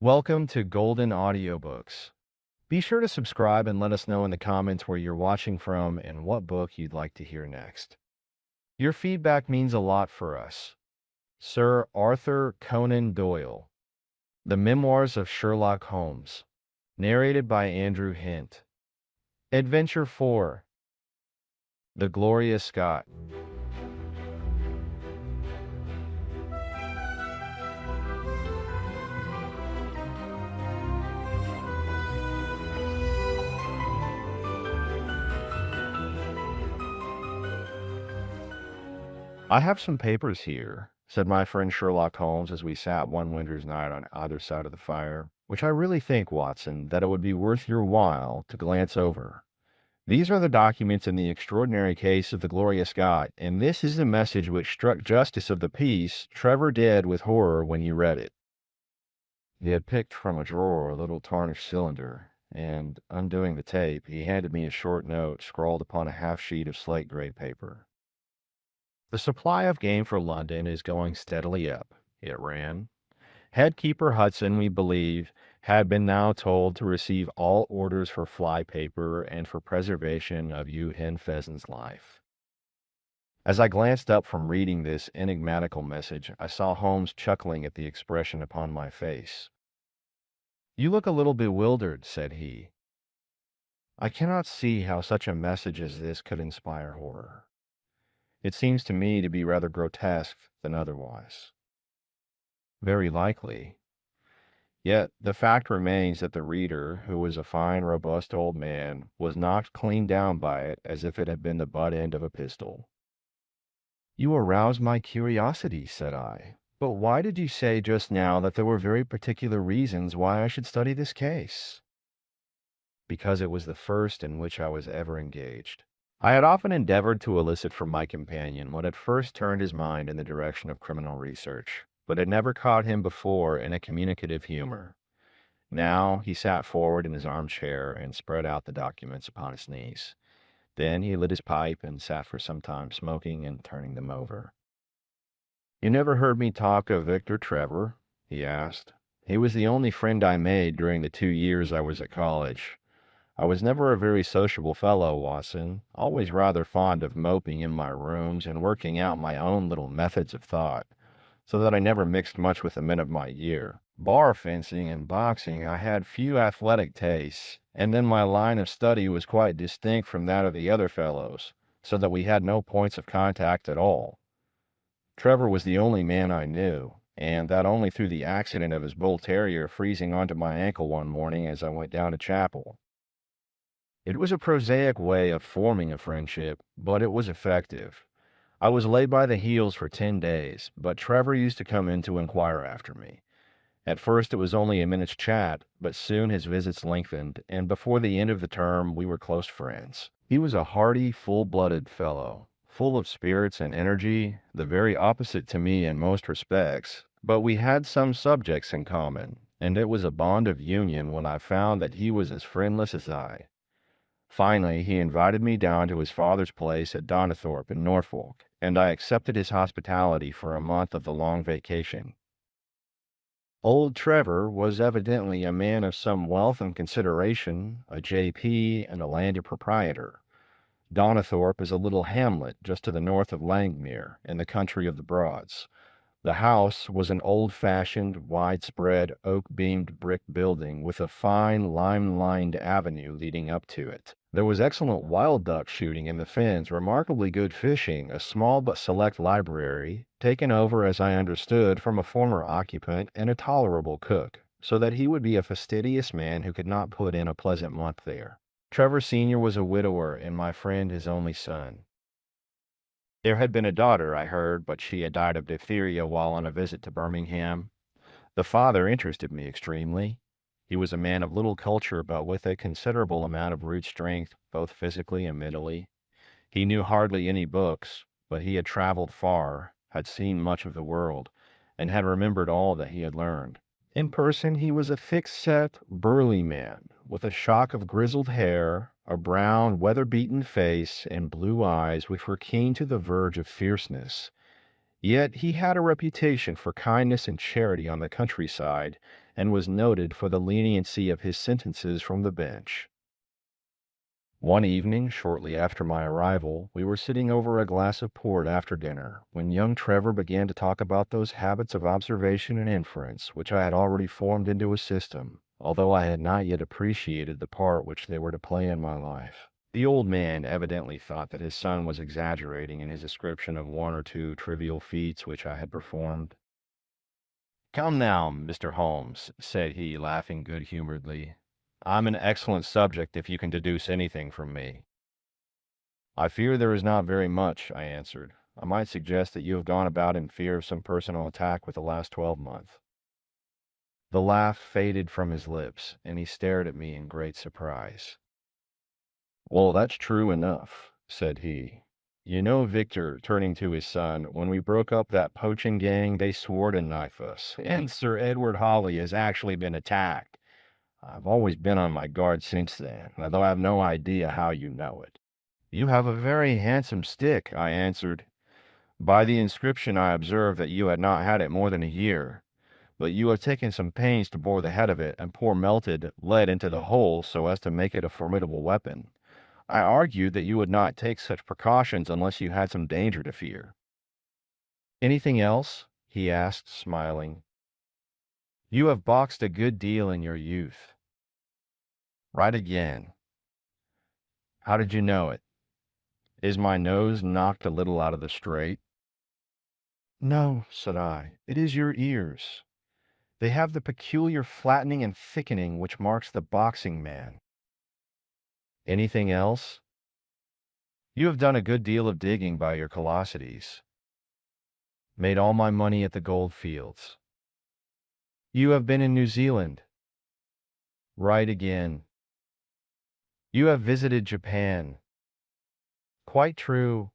Welcome to Golden Audiobooks. Be sure to subscribe and let us know in the comments where you're watching from and what book you'd like to hear next. Your feedback means a lot for us. Sir Arthur Conan Doyle, The Memoirs of Sherlock Holmes, narrated by Andrew Hint. Adventure 4, The Gloria Scott. I have some papers here, said my friend Sherlock Holmes as we sat one winter's night on either side of the fire, which I really think, Watson, that it would be worth your while to glance over. These are the documents in the extraordinary case of the Gloria Scott, and this is the message which struck Justice of the Peace Trevor dead with horror when he read it. He had picked from a drawer a little tarnished cylinder, and, undoing the tape, he handed me a short note scrawled upon a half sheet of slate-gray paper. The supply of game for London is going steadily up, it ran. Headkeeper Hudson, we believe, had been now told to receive all orders for fly paper and for preservation of Hugh Hen Pheasant's life. As I glanced up from reading this enigmatical message, I saw Holmes chuckling at the expression upon my face. "You look a little bewildered," said he. "I cannot see how such a message as this could inspire horror. It seems to me to be rather grotesque than otherwise." "Very likely. Yet the fact remains that the reader, who was a fine, robust old man, was knocked clean down by it as if it had been the butt end of a pistol." "You arouse my curiosity," said I. "But why did you say just now that there were very particular reasons why I should study this case?" "Because it was the first in which I was ever engaged." I had often endeavored to elicit from my companion what had first turned his mind in the direction of criminal research, but had never caught him before in a communicative humor. Now he sat forward in his armchair and spread out the documents upon his knees. Then he lit his pipe and sat for some time smoking and turning them over. "You never heard me talk of Victor Trevor?" he asked. "He was the only friend I made during the 2 years I was at college. I was never a very sociable fellow, Watson, always rather fond of moping in my rooms and working out my own little methods of thought, so that I never mixed much with the men of my year. Bar fencing and boxing I had few athletic tastes, and then my line of study was quite distinct from that of the other fellows, so that we had no points of contact at all. Trevor was the only man I knew, and that only through the accident of his bull terrier freezing onto my ankle one morning as I went down to chapel. It was a prosaic way of forming a friendship, but it was effective. I was laid by the heels for 10 days, but Trevor used to come in to inquire after me. At first it was only a minute's chat, but soon his visits lengthened, and before the end of the term we were close friends. He was a hearty, full-blooded fellow, full of spirits and energy, the very opposite to me in most respects, but we had some subjects in common, and it was a bond of union when I found that he was as friendless as I. Finally, he invited me down to his father's place at Donnithorpe in Norfolk, and I accepted his hospitality for a month of the long vacation. Old Trevor was evidently a man of some wealth and consideration, a J.P. and a landed proprietor. Donnithorpe is a little hamlet just to the north of Langmere, in the country of the Broads. The house was an old-fashioned, widespread, oak-beamed brick building with a fine, lime-lined avenue leading up to it. There was excellent wild duck shooting in the fens, remarkably good fishing, a small but select library, taken over, as I understood, from a former occupant, and a tolerable cook, so that he would be a fastidious man who could not put in a pleasant month there. Trevor Sr. was a widower, and my friend his only son. There had been a daughter, I heard, but she had died of diphtheria while on a visit to Birmingham. The father interested me extremely. He was a man of little culture, but with a considerable amount of root strength, both physically and mentally. He knew hardly any books, but he had traveled far, had seen much of the world, and had remembered all that he had learned. In person he was a thick-set, burly man, with a shock of grizzled hair, a brown, weather-beaten face, and blue eyes which were keen to the verge of fierceness. Yet he had a reputation for kindness and charity on the countryside, and was noted for the leniency of his sentences from the bench. One evening, shortly after my arrival, we were sitting over a glass of port after dinner, when young Trevor began to talk about those habits of observation and inference which I had already formed into a system, although I had not yet appreciated the part which they were to play in my life. The old man evidently thought that his son was exaggerating in his description of one or two trivial feats which I had performed. "Come now, Mr. Holmes," said he, laughing good-humoredly. "I'm an excellent subject if you can deduce anything from me." "I fear there is not very much," I answered. "I might suggest that you have gone about in fear of some personal attack with the last 12-month." The laugh faded from his lips, and he stared at me in great surprise. "Well, that's true enough," said he. "You know, Victor," turning to his son, "when we broke up that poaching gang, they swore to knife us, and Sir Edward Hawley has actually been attacked. I've always been on my guard since then, although I have no idea how you know it." "You have a very handsome stick," I answered. "By the inscription I observed that you had not had it more than a year, but you have taken some pains to bore the head of it and pour melted lead into the hole so as to make it a formidable weapon. I argued that you would not take such precautions unless you had some danger to fear." "Anything else?" he asked, smiling. "You have boxed a good deal in your youth." "Right again. How did you know it? Is my nose knocked a little out of the straight?" "No," said I, "it is your ears. They have the peculiar flattening and thickening which marks the boxing man." "Anything else?" "You have done a good deal of digging by your callosities." "Made all my money at the gold fields." "You have been in New Zealand." "Right again." "You have visited Japan." "Quite true."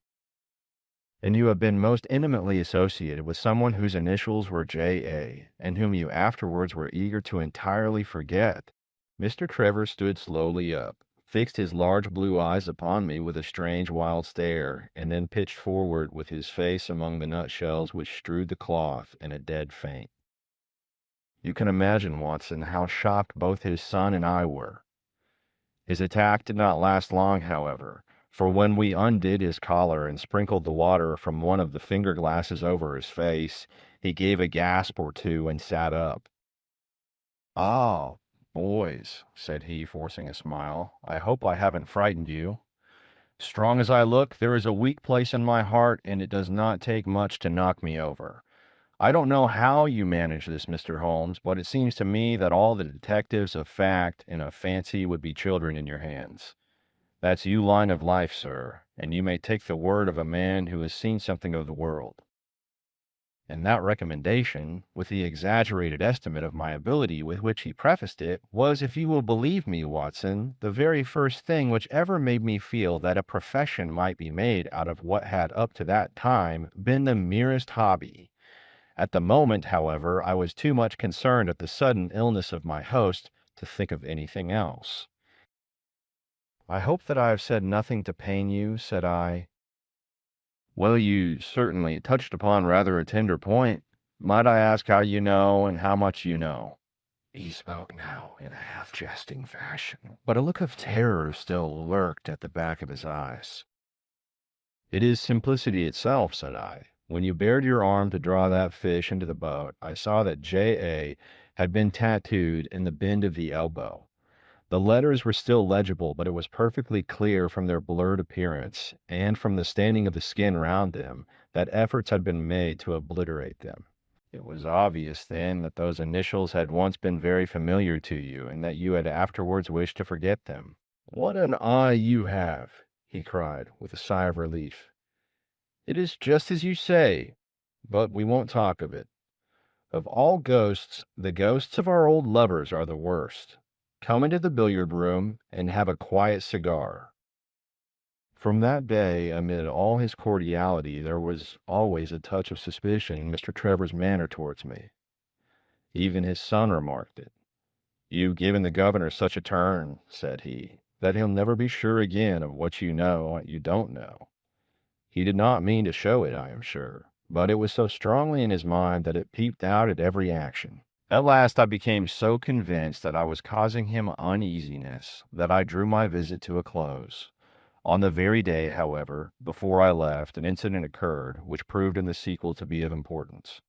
"And you have been most intimately associated with someone whose initials were J.A., and whom you afterwards were eager to entirely forget." Mr. Trevor stood slowly up, fixed his large blue eyes upon me with a strange wild stare, and then pitched forward with his face among the nutshells which strewed the cloth in a dead faint. You can imagine, Watson, how shocked both his son and I were. His attack did not last long, however, for when we undid his collar and sprinkled the water from one of the finger glasses over his face, he gave a gasp or two and sat up. "Ah, boys," said he, forcing a smile, "I hope I haven't frightened you. Strong as I look, there is a weak place in my heart, and it does not take much to knock me over. I don't know how you manage this, Mr. Holmes, but it seems to me that all the detectives of fact and of fancy would be children in your hands. That's you line of life, sir, and you may take the word of a man who has seen something of the world." And that recommendation, with the exaggerated estimate of my ability with which he prefaced it, was, if you will believe me, Watson, the very first thing which ever made me feel that a profession might be made out of what had up to that time been the merest hobby. At the moment, however, I was too much concerned at the sudden illness of my host to think of anything else. "I hope that I have said nothing to pain you," said I. "Well, you certainly touched upon rather a tender point. Might I ask how you know and how much you know?" He spoke now in a half-jesting fashion, but a look of terror still lurked at the back of his eyes. "It is simplicity itself," said I. "When you bared your arm to draw that fish into the boat, I saw that J.A. had been tattooed in the bend of the elbow. The letters were still legible, but it was perfectly clear from their blurred appearance, and from the staining of the skin round them, that efforts had been made to obliterate them. It was obvious, then, that those initials had once been very familiar to you, and that you had afterwards wished to forget them." "What an eye you have!" he cried, with a sigh of relief. "It is just as you say, but we won't talk of it. Of all ghosts, the ghosts of our old lovers are the worst. Come into the billiard room and have a quiet cigar." From that day, amid all his cordiality, there was always a touch of suspicion in Mr. Trevor's manner towards me. Even his son remarked it. "You've given the governor such a turn," said he, "that he'll never be sure again of what you know what you don't know." He did not mean to show it, I am sure, but it was so strongly in his mind that it peeped out at every action. At last I became so convinced that I was causing him uneasiness that I drew my visit to a close. On the very day, however, before I left, an incident occurred which proved in the sequel to be of importance.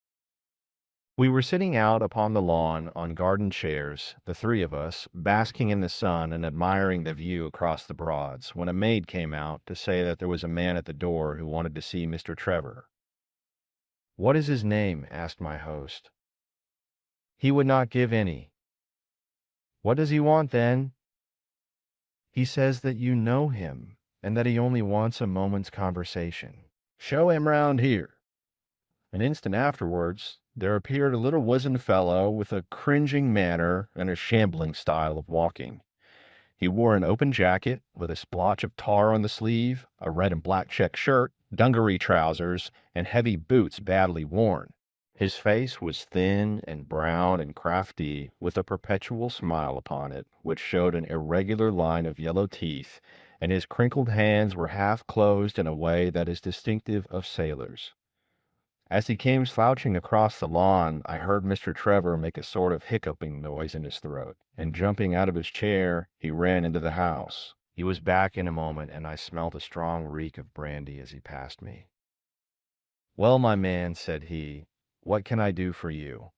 We were sitting out upon the lawn on garden chairs, the three of us, basking in the sun and admiring the view across the Broads, when a maid came out to say that there was a man at the door who wanted to see Mr. Trevor. "What is his name?" asked my host. "He would not give any." "What does he want, then?" "He says that you know him, and that he only wants a moment's conversation." "Show him round here." An instant afterwards, there appeared a little wizened fellow with a cringing manner and a shambling style of walking. He wore an open jacket with a splotch of tar on the sleeve, a red and black check shirt, dungaree trousers, and heavy boots badly worn. His face was thin and brown and crafty, with a perpetual smile upon it, which showed an irregular line of yellow teeth, and his crinkled hands were half closed in a way that is distinctive of sailors. As he came slouching across the lawn, I heard Mr. Trevor make a sort of hiccuping noise in his throat, and jumping out of his chair, he ran into the house. He was back in a moment, and I smelt a strong reek of brandy as he passed me. "Well, my man," said he, "what can I do for you?"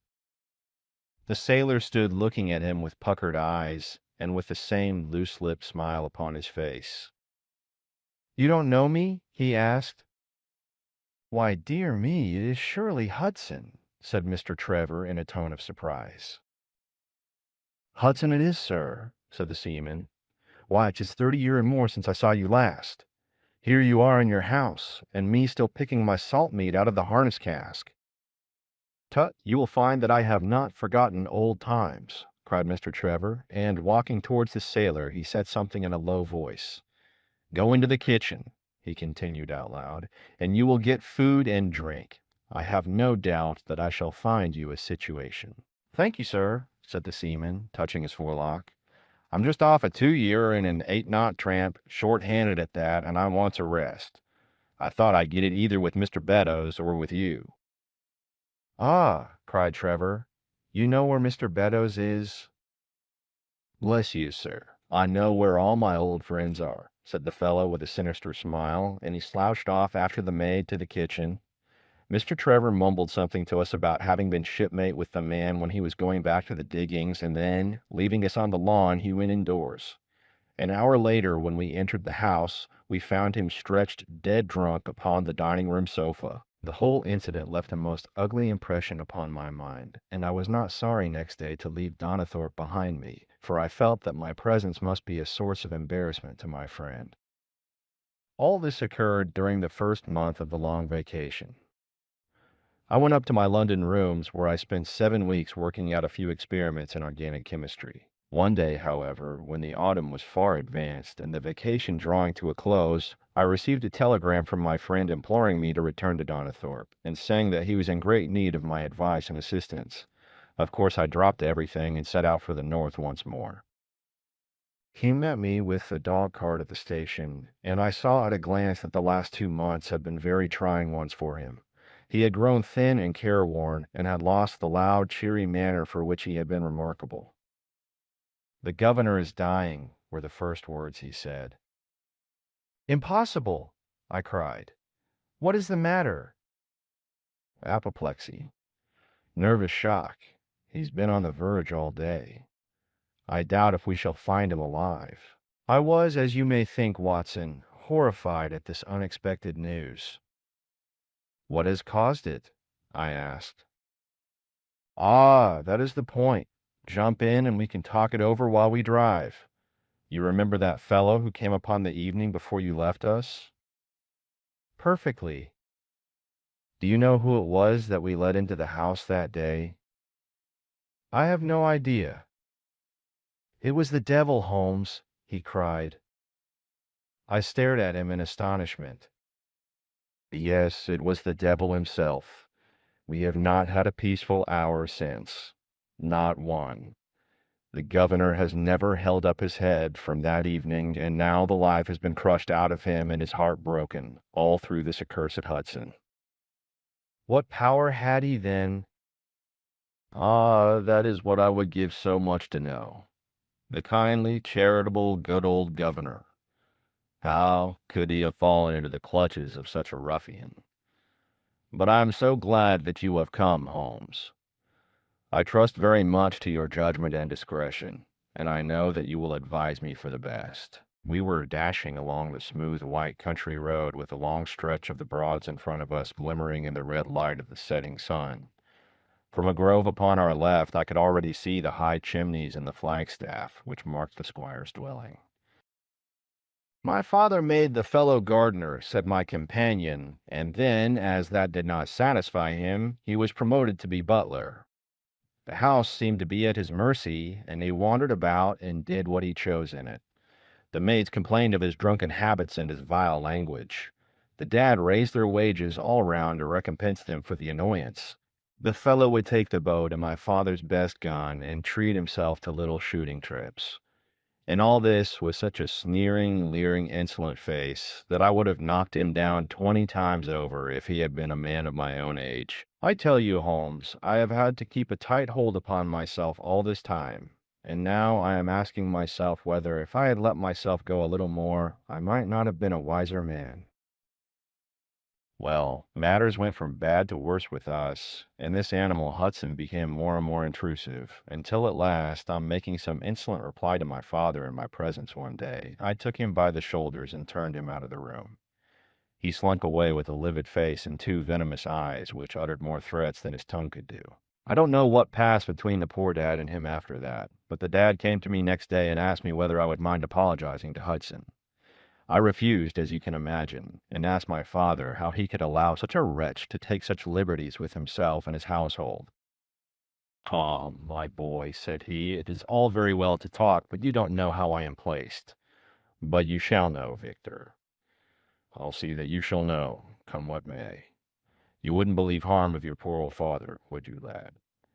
The sailor stood looking at him with puckered eyes, and with the same loose-lipped smile upon his face. "You don't know me?" he asked. "Why, dear me, it is surely Hudson," said Mr. Trevor in a tone of surprise. "Hudson it is, sir," said the seaman. "Why, it's just 30 year and more since I saw you last. Here you are in your house, and me still picking my salt meat out of the harness cask." "Tut, you will find that I have not forgotten old times," cried Mr. Trevor, and, walking towards the sailor, he said something in a low voice. "Go into the kitchen," he continued out loud, "and you will get food and drink. I have no doubt that I shall find you a situation." "Thank you, sir," said the seaman, touching his forelock. "I'm just off a 2 year in an 8 knot tramp, short-handed at that, and I wants a rest. I thought I'd get it either with Mr. Beddoes or with you." "Ah," cried Trevor, "you know where Mr. Beddoes is?" "Bless you, sir, I know where all my old friends are," said the fellow with a sinister smile, and he slouched off after the maid to the kitchen. Mr. Trevor mumbled something to us about having been shipmate with the man when he was going back to the diggings, and then, leaving us on the lawn, he went indoors. An hour later, when we entered the house, we found him stretched dead drunk upon the dining-room sofa. The whole incident left a most ugly impression upon my mind, and I was not sorry next day to leave Donnithorpe behind me, for I felt that my presence must be a source of embarrassment to my friend. All this occurred during the first month of the long vacation. I went up to my London rooms, where I spent 7 weeks working out a few experiments in organic chemistry. One day, however, when the autumn was far advanced and the vacation drawing to a close, I received a telegram from my friend imploring me to return to Donnithorpe, and saying that he was in great need of my advice and assistance. Of course, I dropped everything and set out for the north once more. He met me with the dog cart at the station, and I saw at a glance that the last 2 months had been very trying ones for him. He had grown thin and careworn, and had lost the loud, cheery manner for which he had been remarkable. "The governor is dying," were the first words he said. "Impossible!" I cried. "What is the matter?" "Apoplexy. Nervous shock. He's been on the verge all day. I doubt if we shall find him alive." I was, as you may think, Watson, horrified at this unexpected news. "What has caused it?" I asked. "Ah, that is the point. Jump in and we can talk it over while we drive. You remember that fellow who came upon the evening before you left us?" "Perfectly." "Do you know who it was that we let into the house that day?" "I have no idea." "It was the devil, Holmes," he cried. I stared at him in astonishment. "Yes, it was the devil himself. We have not had a peaceful hour since. Not one. The governor has never held up his head from that evening, and now the life has been crushed out of him and his heart broken, all through this accursed Hudson." "What power had he, then?" Ah, that is what I would give so much to know. The kindly, charitable, good old governor. How could he have fallen into the clutches of such a ruffian? But I am so glad that you have come, Holmes. I trust very much to your judgment and discretion, and I know that you will advise me for the best. We were dashing along the smooth white country road with a long stretch of the Broads in front of us glimmering in the red light of the setting sun. From a grove upon our left, I could already see the high chimneys and the flagstaff which marked the squire's dwelling. My father made the fellow gardener, said my companion, and then, as that did not satisfy him, he was promoted to be butler. The house seemed to be at his mercy, and he wandered about and did what he chose in it. The maids complained of his drunken habits and his vile language. The dad raised their wages all round to recompense them for the annoyance. The fellow would take the boat and my father's best gun and treat himself to little shooting trips. And all this with such a sneering, leering, insolent face that I would have knocked him down 20 times over if he had been a man of my own age. I tell you, Holmes, I have had to keep a tight hold upon myself all this time, and now I am asking myself whether if I had let myself go a little more, I might not have been a wiser man. Well, matters went from bad to worse with us, and this animal Hudson became more and more intrusive, until at last, on making some insolent reply to my father in my presence one day, I took him by the shoulders and turned him out of the room. He slunk away with a livid face and two venomous eyes, which uttered more threats than his tongue could do. I don't know what passed between the poor dad and him after that, but the dad came to me next day and asked me whether I would mind apologizing to Hudson. I refused, as you can imagine, and asked my father how he could allow such a wretch to take such liberties with himself and his household. "Ah, my boy," said he, "it is all very well to talk, but you don't know how I am placed. But you shall know, Victor. I'll see that you shall know, come what may. You wouldn't believe harm of your poor old father, would you, lad?"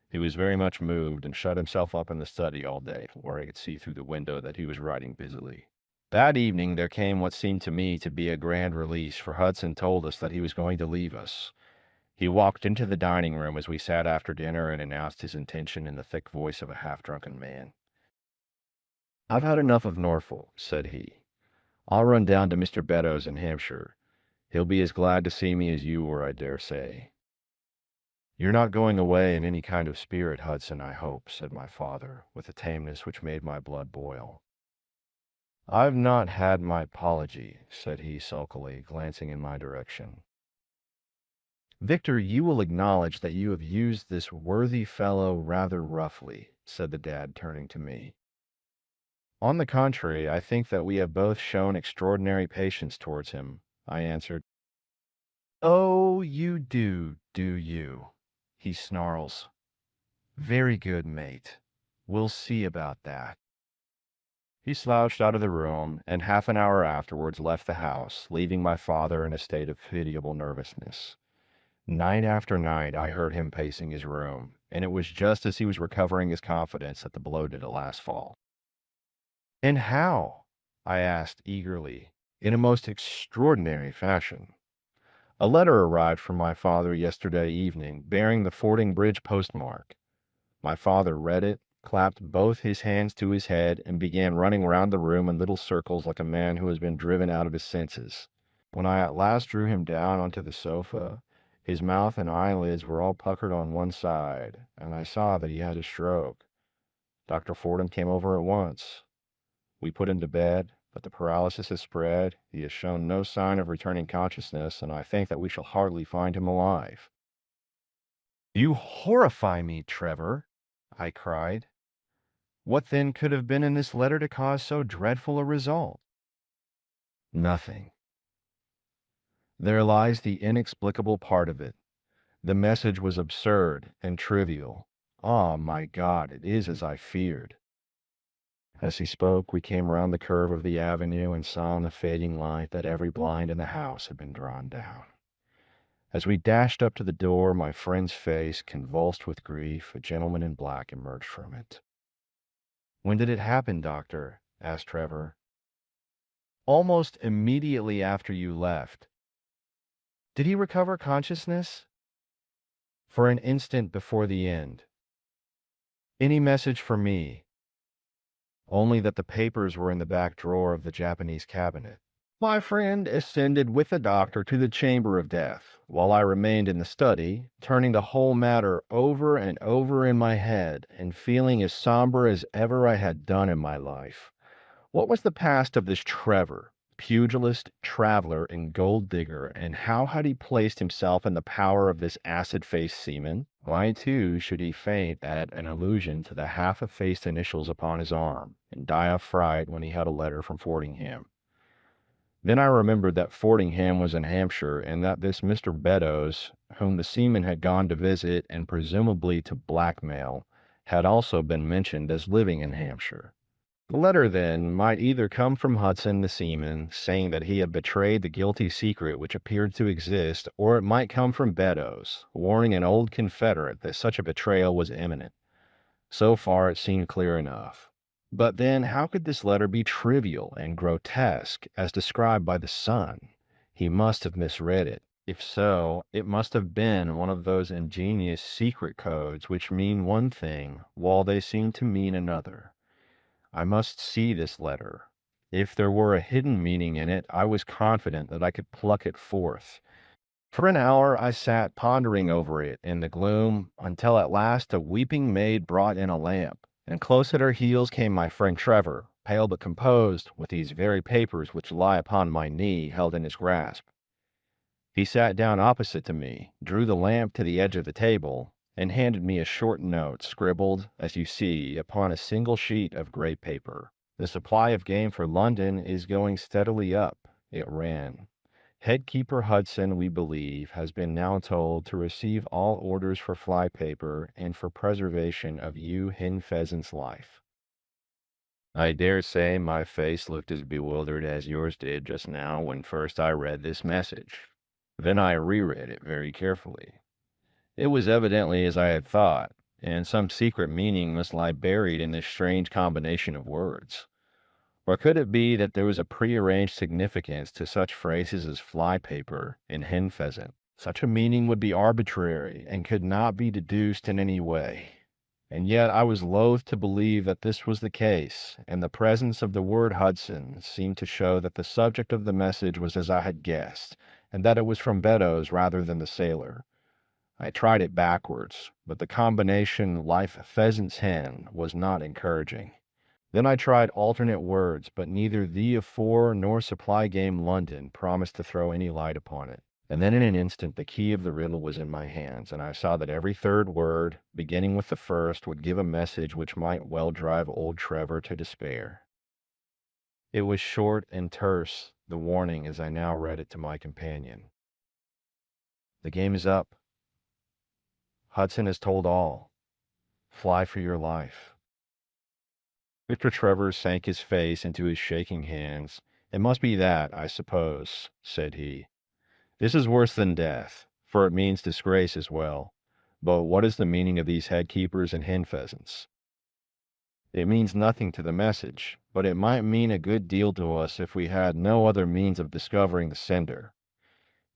He was very much moved and shut himself up in the study all day, where I could see through the window that he was writing busily. That evening there came what seemed to me to be a grand release, for Hudson told us that he was going to leave us. He walked into the dining room as we sat after dinner and announced his intention in the thick voice of a half-drunken man. "I've had enough of Norfolk," said he. "I'll run down to Mr. Beddoes in Hampshire. He'll be as glad to see me as you were, I dare say." "You're not going away in any kind of spirit, Hudson, I hope," said my father, with a tameness which made my blood boil. "I've not had my apology," said he sulkily, glancing in my direction. "Victor, you will acknowledge that you have used this worthy fellow rather roughly," said the dad, turning to me. "On the contrary, I think that we have both shown extraordinary patience towards him," I answered. "Oh, you do you?" he snarls. "Very good, mate. We'll see about that." He slouched out of the room, and half an hour afterwards left the house, leaving my father in a state of pitiable nervousness. Night after night I heard him pacing his room, and it was just as he was recovering his confidence that the blow did at last fall. "And how?" I asked eagerly. "In a most extraordinary fashion. A letter arrived from my father yesterday evening, bearing the Fording Bridge postmark. My father read it, clapped both his hands to his head, and began running round the room in little circles like a man who has been driven out of his senses. When I at last drew him down onto the sofa, his mouth and eyelids were all puckered on one side, and I saw that he had a stroke. Dr. Fordham came over at once. We put him to bed, but the paralysis has spread. He has shown no sign of returning consciousness, and I think that we shall hardly find him alive." "You horrify me, Trevor," I cried. "What then could have been in this letter to cause so dreadful a result?" "Nothing. There lies the inexplicable part of it. The message was absurd and trivial. Ah, my God, it is as I feared." As he spoke, we came round the curve of the avenue and saw in the fading light that every blind in the house had been drawn down. As we dashed up to the door, my friend's face convulsed with grief, a gentleman in black emerged from it. "When did it happen, doctor?" asked Trevor. "Almost immediately after you left." "Did he recover consciousness?" "For an instant before the end. Any message for me? Only that the papers were in the back drawer of the Japanese cabinet. My friend ascended with the doctor to the chamber of death, while I remained in the study, turning the whole matter over and over in my head, and feeling as somber as ever I had done in my life. What was the past of this Trevor, pugilist, traveler, and gold digger, and how had he placed himself in the power of this acid-faced seaman? Why, too, should he faint at an allusion to the half-effaced initials upon his arm, and die of fright when he had a letter from Fordingham? Then I remembered that Fordingham was in Hampshire, and that this Mr. Beddoes, whom the seaman had gone to visit and presumably to blackmail, had also been mentioned as living in Hampshire. The letter, then, might either come from Hudson the seaman, saying that he had betrayed the guilty secret which appeared to exist, or it might come from Beddoes, warning an old confederate that such a betrayal was imminent. So far it seemed clear enough. But then how could this letter be trivial and grotesque, as described by the Sun? He must have misread it. If so, it must have been one of those ingenious secret codes which mean one thing, while they seem to mean another. I must see this letter. If there were a hidden meaning in it, I was confident that I could pluck it forth. For an hour I sat pondering over it in the gloom, until at last a weeping maid brought in a lamp, and close at her heels came my friend Trevor, pale but composed, with these very papers which lie upon my knee held in his grasp. He sat down opposite to me, drew the lamp to the edge of the table, and handed me a short note scribbled, as you see, upon a single sheet of grey paper. The supply of game for London is going steadily up, it ran. Headkeeper Hudson, we believe, has been now told to receive all orders for fly paper and for preservation of you hen pheasant's life. I dare say my face looked as bewildered as yours did just now when first I read this message. Then I reread it very carefully. It was evidently as I had thought, and some secret meaning must lie buried in this strange combination of words. Or could it be that there was a prearranged significance to such phrases as fly paper and hen pheasant? Such a meaning would be arbitrary and could not be deduced in any way. And yet I was loath to believe that this was the case, and the presence of the word Hudson seemed to show that the subject of the message was as I had guessed, and that it was from Beddoes rather than the sailor. I tried it backwards, but the combination life pheasant's hen was not encouraging. Then I tried alternate words, but neither the afore nor supply game London promised to throw any light upon it. And then in an instant the key of the riddle was in my hands, and I saw that every third word, beginning with the first, would give a message which might well drive old Trevor to despair. It was short and terse, the warning, as I now read it to my companion. The game is up. Hudson has told all. Fly for your life. Victor Trevor sank his face into his shaking hands. It must be that, I suppose, said he. This is worse than death, for it means disgrace as well. But what is the meaning of these headkeepers and hen pheasants? It means nothing to the message, but it might mean a good deal to us if we had no other means of discovering the sender.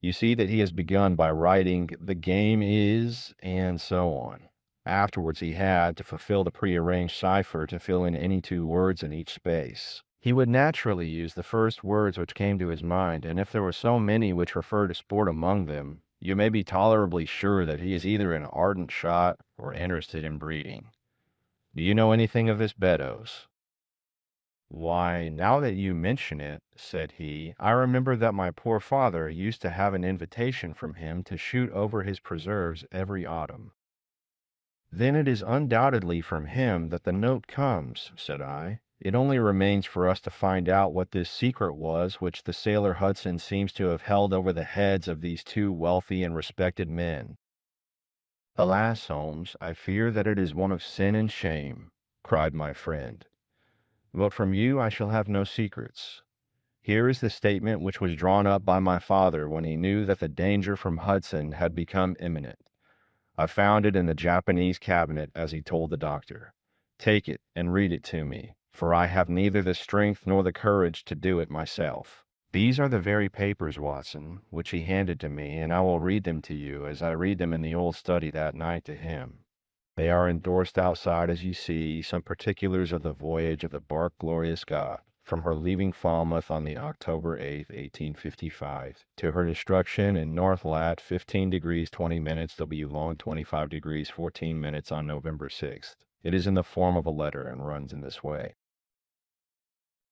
You see that he has begun by writing, "The game is," and so on. Afterwards he had, to fulfill the prearranged cipher, to fill in any two words in each space. He would naturally use the first words which came to his mind, and if there were so many which refer to sport among them, you may be tolerably sure that he is either an ardent shot or interested in breeding. Do you know anything of this Beddoes? Why, now that you mention it, said he, I remember that my poor father used to have an invitation from him to shoot over his preserves every autumn. Then it is undoubtedly from him that the note comes, said I. It only remains for us to find out what this secret was which the sailor Hudson seems to have held over the heads of these two wealthy and respected men. Alas, Holmes, I fear that it is one of sin and shame, cried my friend. But from you I shall have no secrets. Here is the statement which was drawn up by my father when he knew that the danger from Hudson had become imminent. I found it in the Japanese cabinet, as he told the doctor. Take it and read it to me, for I have neither the strength nor the courage to do it myself. These are the very papers, Watson, which he handed to me, and I will read them to you as I read them in the old study that night to him. They are endorsed outside as you see some particulars of the voyage of the bark Gloria Scott, from her leaving Falmouth on the October 8th, 1855, to her destruction in North Lat 15 degrees 20 minutes W long 25 degrees 14 minutes on November 6th. It is in the form of a letter and runs in this way.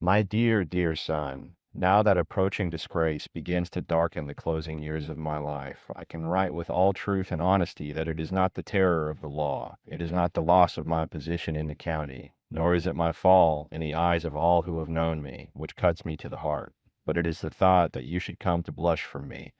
My dear, dear son, now that approaching disgrace begins to darken the closing years of my life, I can write with all truth and honesty that it is not the terror of the law, it is not the loss of my position in the county, nor is it my fall in the eyes of all who have known me, which cuts me to the heart, but it is the thought that you should come to blush for me,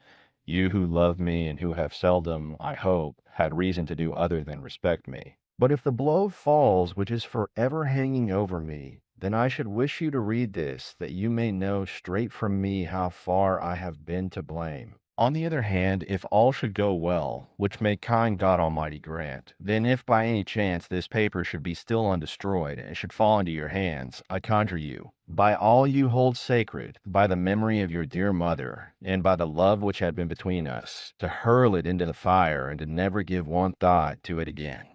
you who love me and who have seldom, I hope, had reason to do other than respect me. But if the blow falls which is forever hanging over me, then I should wish you to read this, that you may know straight from me how far I have been to blame. On the other hand, if all should go well, which may kind God Almighty grant, then if by any chance this paper should be still undestroyed, and should fall into your hands, I conjure you, by all you hold sacred, by the memory of your dear mother, and by the love which had been between us, to hurl it into the fire, and to never give one thought to it again.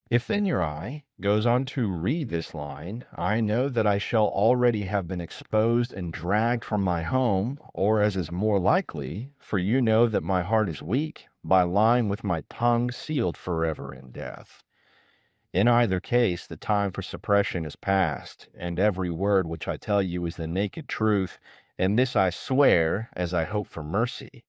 If then your eye goes on to read this line, I know that I shall already have been exposed and dragged from my home, or as is more likely, for you know that my heart is weak, by lying with my tongue sealed forever in death. In either case, the time for suppression is past, and every word which I tell you is the naked truth, and this I swear, as I hope for mercy.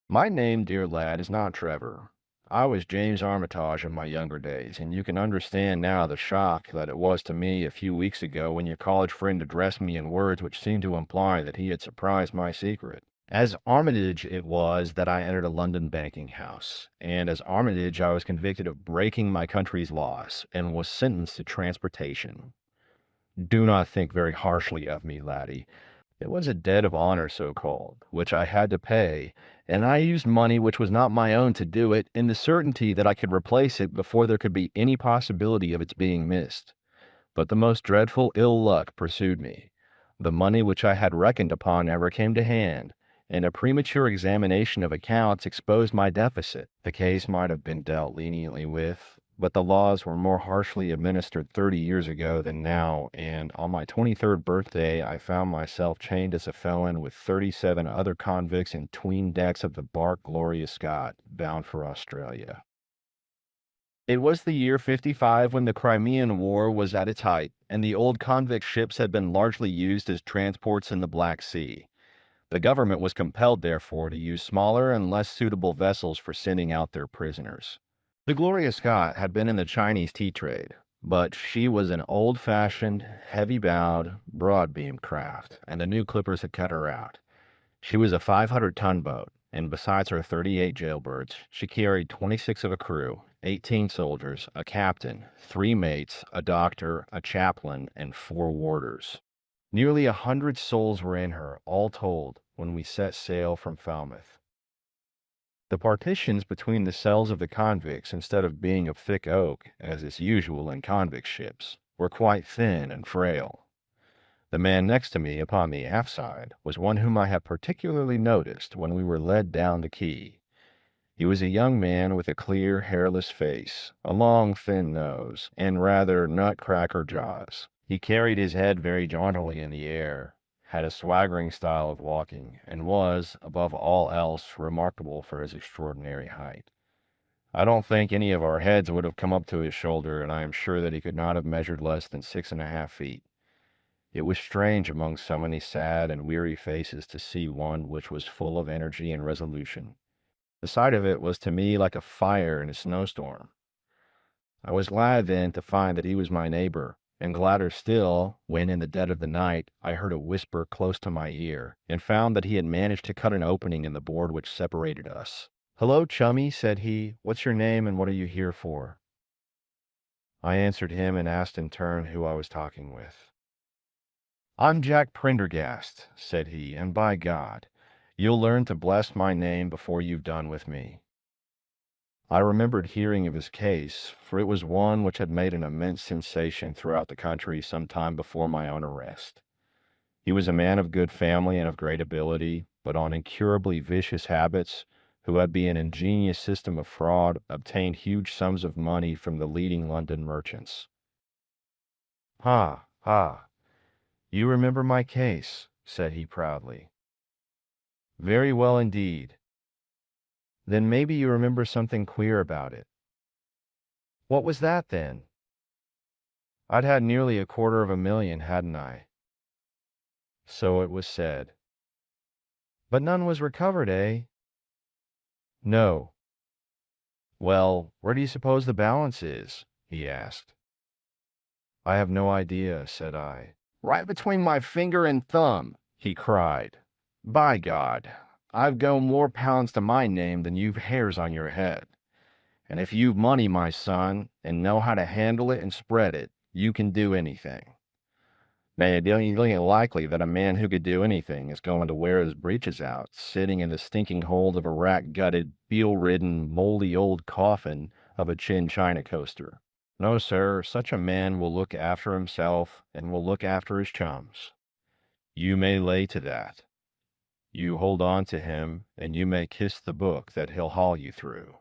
My name, dear lad, is not Trevor. I was James Armitage in my younger days, and you can understand now the shock that it was to me a few weeks ago when your college friend addressed me in words which seemed to imply that he had surprised my secret. As Armitage it was that I entered a London banking house, and as Armitage I was convicted of breaking my country's laws, and was sentenced to transportation. Do not think very harshly of me, laddie. It was a debt of honor, so called, which I had to pay, and I used money which was not my own to do it, in the certainty that I could replace it before there could be any possibility of its being missed. But the most dreadful ill luck pursued me. The money which I had reckoned upon never came to hand, and a premature examination of accounts exposed my deficit. The case might have been dealt leniently with, but the laws were more harshly administered 30 years ago than now, and on my 23rd birthday I found myself chained as a felon with 37 other convicts in 'tween decks of the bark Gloria Scott, bound for Australia. It was the year '55 when the Crimean War was at its height, and the old convict ships had been largely used as transports in the Black Sea. The government was compelled, therefore, to use smaller and less suitable vessels for sending out their prisoners. The Gloria Scott had been in the Chinese tea trade, but she was an old-fashioned, heavy-bowed, broad-beam craft, and the new clippers had cut her out. She was a 500-ton boat, and besides her 38 jailbirds, she carried 26 of a crew, 18 soldiers, a captain, 3 mates, a doctor, a chaplain, and 4 warders. Nearly 100 souls were in her, all told, when we set sail from Falmouth. The partitions between the cells of the convicts, instead of being of thick oak, as is usual in convict ships, were quite thin and frail. The man next to me upon the aft side was one whom I had particularly noticed when we were led down the quay. He was a young man with a clear, hairless face, a long, thin nose, and rather nutcracker jaws. He carried his head very jauntily in the air, had a swaggering style of walking, and was, above all else, remarkable for his extraordinary height. I don't think any of our heads would have come up to his shoulder, and I am sure that he could not have measured less than 6½ feet. It was strange among so many sad and weary faces to see one which was full of energy and resolution. The sight of it was to me like a fire in a snowstorm. I was glad then to find that he was my neighbor, and gladder still when, in the dead of the night, I heard a whisper close to my ear, and found that he had managed to cut an opening in the board which separated us. "Hello, chummy," said he. "What's your name, and what are you here for?" I answered him and asked in turn who I was talking with. "I'm Jack Prendergast," said he, "and by God, you'll learn to bless my name before you've done with me." I remembered hearing of his case, for it was one which had made an immense sensation throughout the country some time before my own arrest. He was a man of good family and of great ability, but on incurably vicious habits, who had by an ingenious system of fraud obtained huge sums of money from the leading London merchants. "Ha, ha, you remember my case," said he proudly. "Very well indeed. Then maybe you remember something queer about it." "What was that, then?" "I'd had nearly $250,000, hadn't I?" "So it was said." "But none was recovered, eh?" "No." "Well, where do you suppose the balance is?" he asked. "I have no idea," said I. "Right between my finger and thumb," he cried. "By God, I've got more pounds to my name than you've hairs on your head. And if you've money, my son, and know how to handle it and spread it, you can do anything. Now, it ain't likely that a man who could do anything is going to wear his breeches out, sitting in the stinking hold of a rat-gutted, beetle-ridden, moldy old coffin of a China coaster. No, sir, such a man will look after himself and will look after his chums. You may lay to that. You hold on to him, and you may kiss the book that he'll haul you through."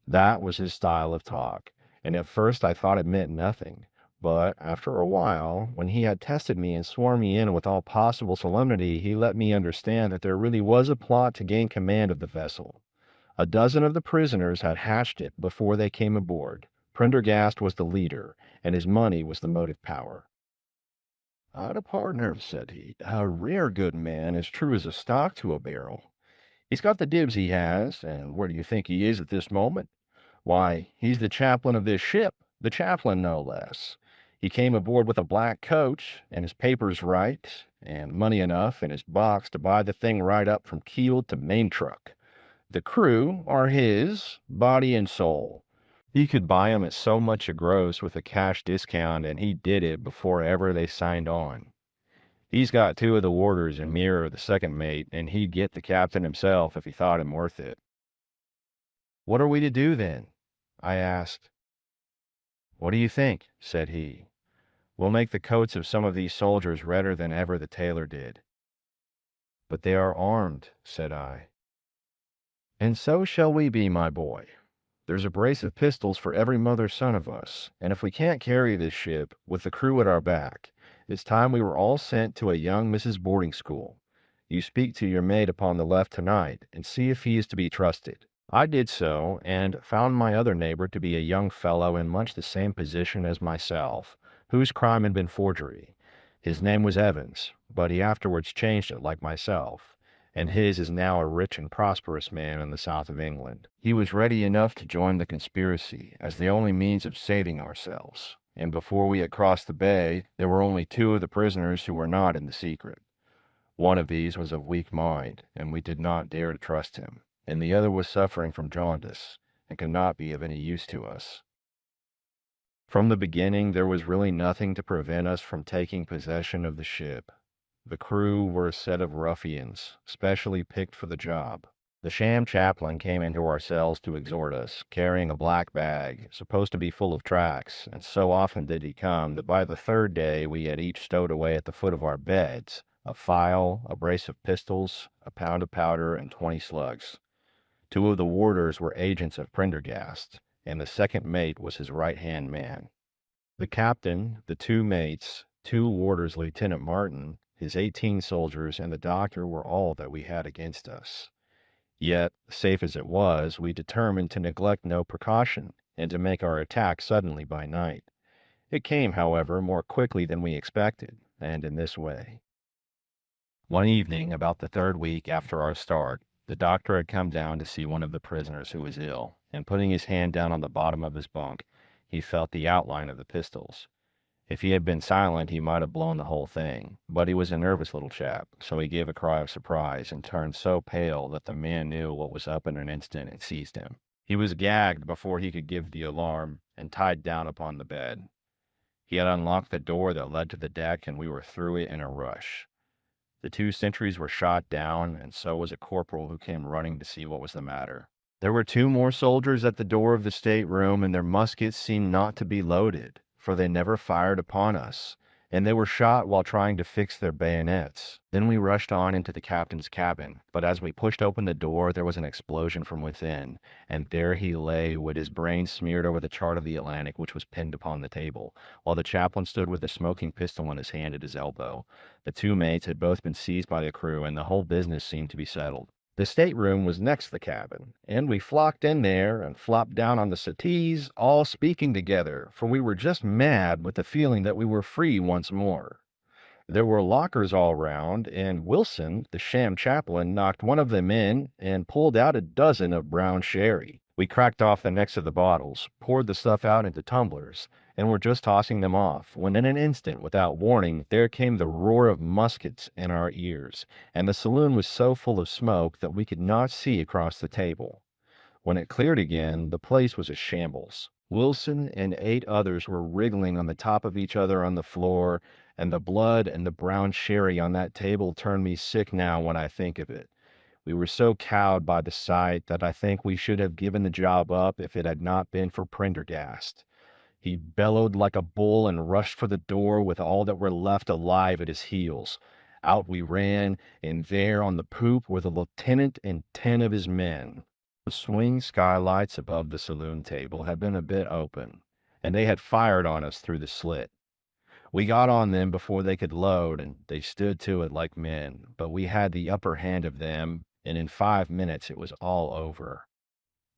That was his style of talk, and at first I thought it meant nothing. But after a while, when he had tested me and sworn me in with all possible solemnity, he let me understand that there really was a plot to gain command of the vessel. A dozen of the prisoners had hatched it before they came aboard. Prendergast was the leader, and his money was the motive power. "I'd a partner," said he, "a rare good man, as true as a stock to a barrel. He's got the dibs, he has, and where do you think he is at this moment? Why, he's the chaplain of this ship, the chaplain no less. He came aboard with a black coach, and his papers right, and money enough in his box to buy the thing right up from keel to main truck. The crew are his, body and soul. He could buy 'em at so much a gross with a cash discount, and he did it before ever they signed on. He's got two of the warders and mirror the second mate, and he'd get the captain himself if he thought him worth it." "What are we to do, then?" I asked. "What do you think?" said he. "We'll make the coats of some of these soldiers redder than ever the tailor did." "But they are armed," said I. "And so shall we be, my boy. There's a brace of pistols for every mother's son of us, and if we can't carry this ship, with the crew at our back, it's time we were all sent to a young Mrs. boarding school. You speak to your mate upon the left tonight, and see if he is to be trusted." I did so, and found my other neighbor to be a young fellow in much the same position as myself, whose crime had been forgery. His name was Evans, but he afterwards changed it like myself, and his is now a rich and prosperous man in the south of England. He was ready enough to join the conspiracy as the only means of saving ourselves, and before we had crossed the bay, there were only two of the prisoners who were not in the secret. One of these was of weak mind, and we did not dare to trust him, and the other was suffering from jaundice, and could not be of any use to us. From the beginning, there was really nothing to prevent us from taking possession of the ship. The crew were a set of ruffians, specially picked for the job. The sham chaplain came into our cells to exhort us, carrying a black bag, supposed to be full of tracts, and so often did he come that by the third day we had each stowed away at the foot of our beds a file, a brace of pistols, a pound of powder, and 20 slugs. Two of the warders were agents of Prendergast, and the second mate was his right-hand man. The captain, the two mates, two warders, Lieutenant Martin, his 18 soldiers, and the doctor were all that we had against us. Yet, safe as it was, we determined to neglect no precaution, and to make our attack suddenly by night. It came, however, more quickly than we expected, and in this way. One evening, about the third week after our start, the doctor had come down to see one of the prisoners who was ill, and putting his hand down on the bottom of his bunk, he felt the outline of the pistols. If he had been silent, he might have blown the whole thing, but he was a nervous little chap, so he gave a cry of surprise and turned so pale that the man knew what was up in an instant and seized him. He was gagged before he could give the alarm and tied down upon the bed. He had unlocked the door that led to the deck, and we were through it in a rush. The two sentries were shot down, and so was a corporal who came running to see what was the matter. There were two more soldiers at the door of the stateroom, and their muskets seemed not to be loaded, for they never fired upon us, and they were shot while trying to fix their bayonets. Then we rushed on into the captain's cabin, but as we pushed open the door, there was an explosion from within, and there he lay with his brains smeared over the chart of the Atlantic, which was pinned upon the table, while the chaplain stood with a smoking pistol in his hand at his elbow. The two mates had both been seized by the crew, and the whole business seemed to be settled. The stateroom was next the cabin, and we flocked in there and flopped down on the settees, all speaking together, for we were just mad with the feeling that we were free once more. There were lockers all round, and Wilson, the sham chaplain, knocked one of them in and pulled out a dozen of brown sherry. We cracked off the necks of the bottles, poured the stuff out into tumblers, and were just tossing them off, when in an instant, without warning, there came the roar of muskets in our ears, and the saloon was so full of smoke that we could not see across the table. When it cleared again, the place was a shambles. Wilson and 8 others were wriggling on the top of each other on the floor, and the blood and the brown sherry on that table turn me sick now when I think of it. We were so cowed by the sight that I think we should have given the job up if it had not been for Prendergast. He bellowed like a bull and rushed for the door with all that were left alive at his heels. Out we ran, and there on the poop were the lieutenant and 10 of his men. The swing skylights above the saloon table had been a bit open, and they had fired on us through the slit. We got on them before they could load, and they stood to it like men, but we had the upper hand of them, and in 5 minutes it was all over.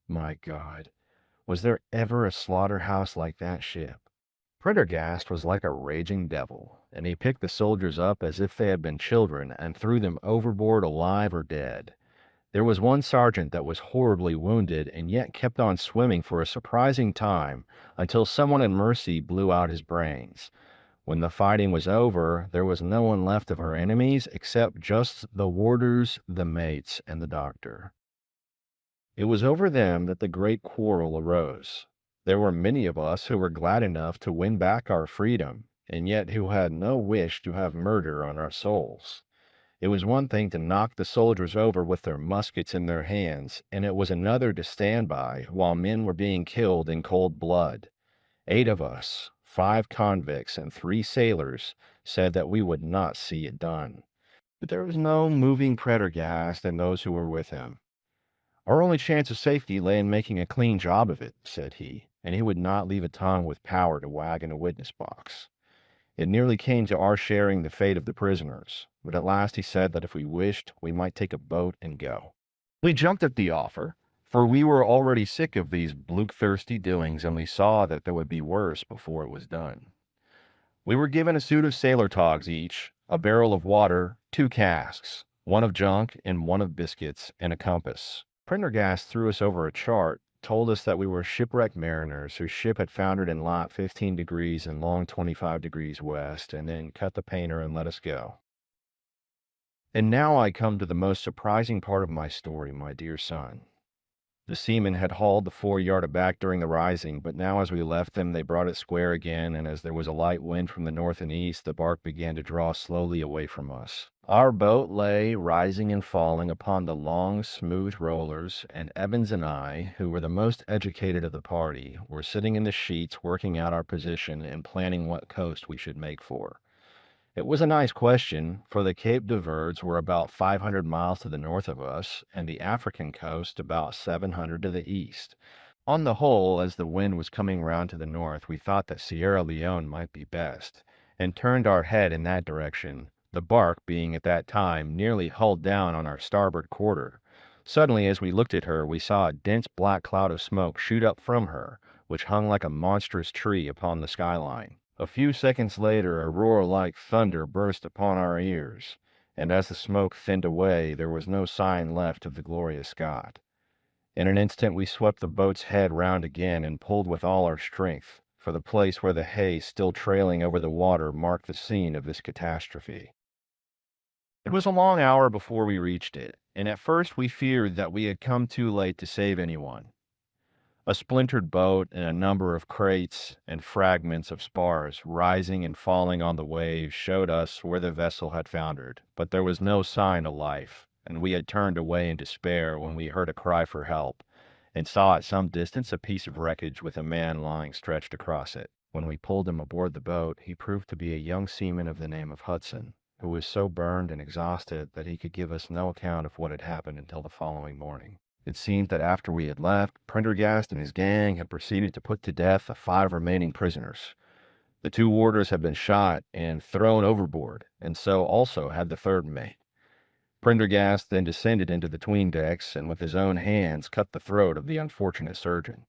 My God, was there ever a slaughterhouse like that ship? Prendergast was like a raging devil, and he picked the soldiers up as if they had been children and threw them overboard alive or dead. There was one sergeant that was horribly wounded and yet kept on swimming for a surprising time until someone in mercy blew out his brains. When the fighting was over, there was no one left of our enemies except just the warders, the mates, and the doctor. It was over them that the great quarrel arose. There were many of us who were glad enough to win back our freedom, and yet who had no wish to have murder on our souls. It was one thing to knock the soldiers over with their muskets in their hands, and it was another to stand by while men were being killed in cold blood. 8 of us, 5 convicts and 3 sailors, said that we would not see it done. But there was no moving Prendergast and those who were with him. Our only chance of safety lay in making a clean job of it, said he, and he would not leave a tongue with power to wag in a witness box. It nearly came to our sharing the fate of the prisoners, but at last he said that if we wished, we might take a boat and go. We jumped at the offer, for we were already sick of these bloodthirsty doings, and we saw that there would be worse before it was done. We were given a suit of sailor togs each, a barrel of water, 2 casks, one of junk and one of biscuits, and a compass. Prendergast threw us over a chart, told us that we were shipwrecked mariners whose ship had foundered in lat 15 degrees and long 25 degrees west, and then cut the painter and let us go. And now I come to the most surprising part of my story, my dear son. The seamen had hauled the foreyard aback during the rising, but now as we left them they brought it square again, and as there was a light wind from the north and east, the bark began to draw slowly away from us. Our boat lay rising and falling upon the long, smooth rollers, and Evans and I, who were the most educated of the party, were sitting in the sheets working out our position and planning what coast we should make for. It was a nice question, for the Cape de Verds were about 500 miles to the north of us, and the African coast about 700 to the east. On the whole, as the wind was coming round to the north, we thought that Sierra Leone might be best, and turned our head in that direction, the bark being at that time nearly hull down on our starboard quarter. Suddenly, as we looked at her, we saw a dense black cloud of smoke shoot up from her, which hung like a monstrous tree upon the skyline. A few seconds later, a roar like thunder burst upon our ears, and as the smoke thinned away, there was no sign left of the Gloria Scott. In an instant, we swept the boat's head round again and pulled with all our strength, for the place where the haze still trailing over the water marked the scene of this catastrophe. It was a long hour before we reached it, and at first we feared that we had come too late to save anyone. A splintered boat and a number of crates and fragments of spars rising and falling on the waves showed us where the vessel had foundered, but there was no sign of life, and we had turned away in despair when we heard a cry for help, and saw at some distance a piece of wreckage with a man lying stretched across it. When we pulled him aboard the boat, he proved to be a young seaman of the name of Hudson, who was so burned and exhausted that he could give us no account of what had happened until the following morning. It seemed that after we had left, Prendergast and his gang had proceeded to put to death the 5 remaining prisoners. The 2 warders had been shot and thrown overboard, and so also had the 3rd mate. Prendergast then descended into the 'tween decks and with his own hands cut the throat of the unfortunate surgeon.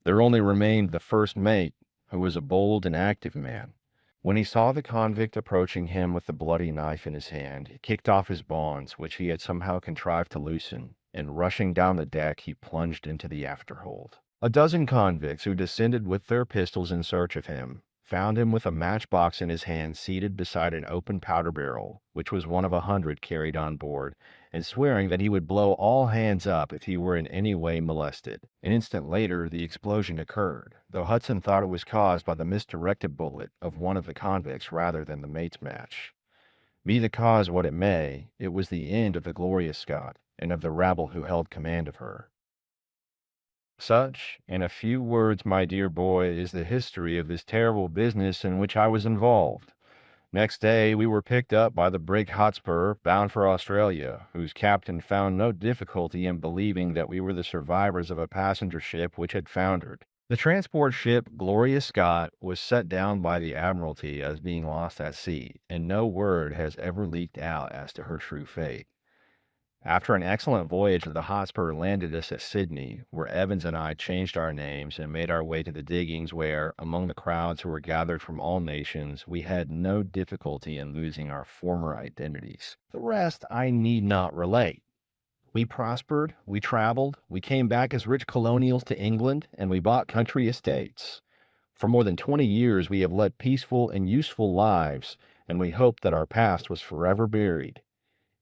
There only remained the 1st mate, who was a bold and active man. When he saw the convict approaching him with the bloody knife in his hand, he kicked off his bonds, which he had somehow contrived to loosen, and rushing down the deck, he plunged into the afterhold. A dozen convicts who descended with their pistols in search of him found him with a matchbox in his hand seated beside an open powder barrel, which was one of 100 carried on board, and swearing that he would blow all hands up if he were in any way molested. An instant later, the explosion occurred, though Hudson thought it was caused by the misdirected bullet of one of the convicts rather than the mate's match. Be the cause what it may, it was the end of the Gloria Scott and of the rabble who held command of her. Such, in a few words, my dear boy, is the history of this terrible business in which I was involved. Next day, we were picked up by the brig Hotspur, bound for Australia, whose captain found no difficulty in believing that we were the survivors of a passenger ship which had foundered. The transport ship Gloria Scott was set down by the Admiralty as being lost at sea, and no word has ever leaked out as to her true fate. After an excellent voyage, the Hotspur landed us at Sydney, where Evans and I changed our names and made our way to the diggings where, among the crowds who were gathered from all nations, we had no difficulty in losing our former identities. The rest I need not relate. We prospered, we traveled, we came back as rich colonials to England, and we bought country estates. For more than 20 years we have led peaceful and useful lives, and we hoped that our past was forever buried.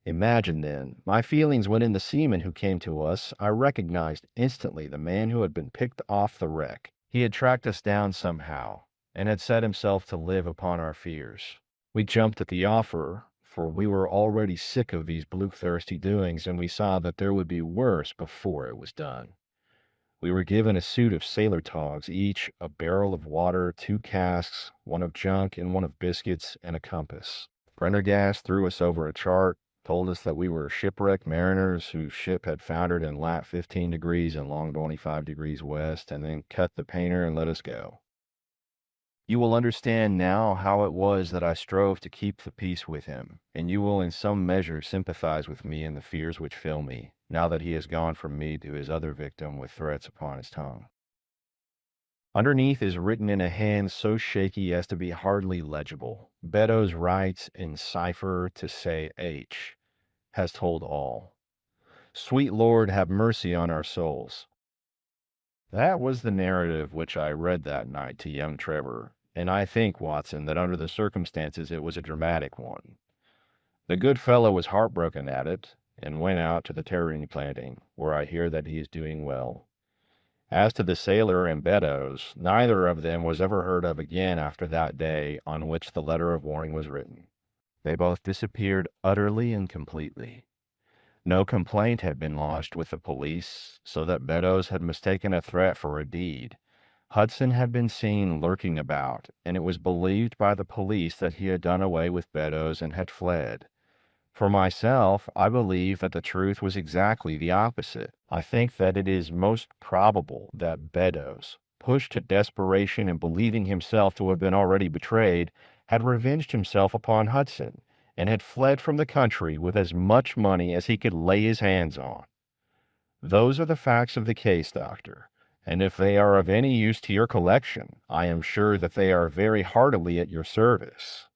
Imagine, then, my feelings when in the seaman who came to us I recognized instantly the man who had been picked off the wreck. He had tracked us down somehow, and had set himself to live upon our fears. We jumped at the offer, for we were already sick of these bloodthirsty doings, and we saw that there would be worse before it was done. We were given a suit of sailor togs, each a barrel of water, 2 casks, one of junk and one of biscuits, and a compass. Prendergast threw us over a chart, told us that we were shipwrecked mariners whose ship had foundered in lat 15 degrees and long 25 degrees west, and then cut the painter and let us go. You will understand now how it was that I strove to keep the peace with him, and you will in some measure sympathize with me in the fears which fill me, now that he has gone from me to his other victim with threats upon his tongue. Underneath is written in a hand so shaky as to be hardly legible. Beddoes writes in cipher to say H. has told all. Sweet Lord, have mercy on our souls. That was the narrative which I read that night to young Trevor, and I think, Watson, that under the circumstances it was a dramatic one. The good fellow was heartbroken at it, and went out to the Terrene planting, where I hear that he is doing well. As to the sailor and Beddoes, neither of them was ever heard of again after that day on which the letter of warning was written. They both disappeared utterly and completely. No complaint had been lodged with the police, so that Beddoes had mistaken a threat for a deed. Hudson had been seen lurking about, and it was believed by the police that he had done away with Beddoes and had fled. For myself, I believe that the truth was exactly the opposite. I think that it is most probable that Beddoes, pushed to desperation and believing himself to have been already betrayed, had revenged himself upon Hudson, and had fled from the country with as much money as he could lay his hands on. Those are the facts of the case, Doctor, and if they are of any use to your collection, I am sure that they are very heartily at your service.